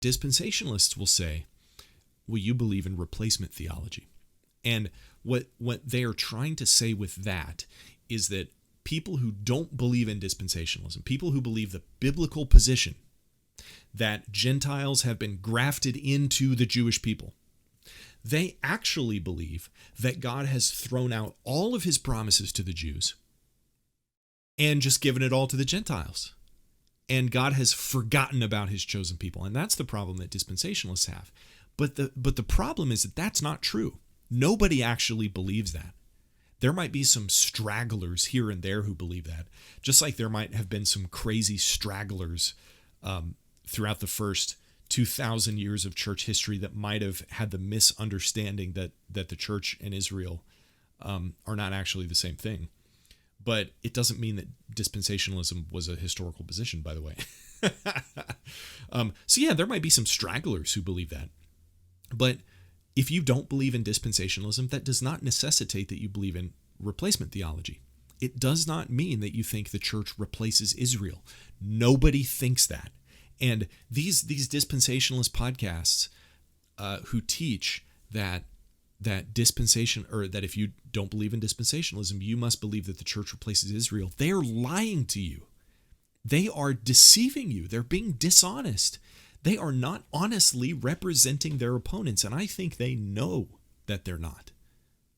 Dispensationalists will say, well, you believe in replacement theology. And what they are trying to say with that is that people who don't believe in dispensationalism, people who believe the biblical position that Gentiles have been grafted into the Jewish people, they actually believe that God has thrown out all of his promises to the Jews and just given it all to the Gentiles. And God has forgotten about his chosen people. And that's the problem that dispensationalists have. But the problem is that that's not true. Nobody actually believes that. There might be some stragglers here and there who believe that, just like there might have been some crazy stragglers throughout the first 2,000 years of church history that might have had the misunderstanding that the church and Israel are not actually the same thing. But it doesn't mean that dispensationalism was a historical position, by the way. So yeah, there might be some stragglers who believe that. But if you don't believe in dispensationalism, that does not necessitate that you believe in replacement theology. It does not mean that you think the church replaces Israel. Nobody thinks that. And these dispensationalist podcasts who teach that dispensation, or that if you don't believe in dispensationalism, you must believe that the church replaces Israel, they are lying to you. They are deceiving you. They're being dishonest. They are not honestly representing their opponents, and I think they know that they're not.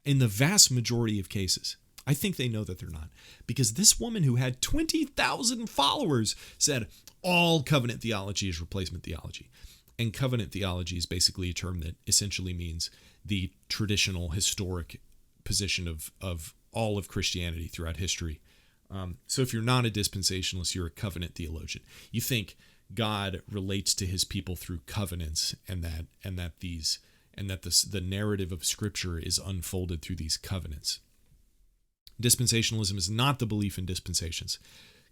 In the vast majority of cases, I think they know that they're not. Because this woman who had 20,000 followers said all covenant theology is replacement theology. And covenant theology is basically a term that essentially means the traditional historic position of all of Christianity throughout history. So if you're not a dispensationalist, you're a covenant theologian. You think God relates to his people through covenants, and that the narrative of Scripture is unfolded through these covenants. Dispensationalism is not the belief in dispensations.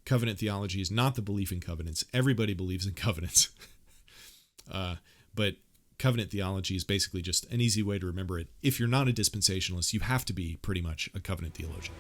Covenant theology is not the belief in covenants. Everybody believes in covenants. But covenant theology is basically just an easy way to remember it. If you're not a dispensationalist, you have to be pretty much a covenant theologian.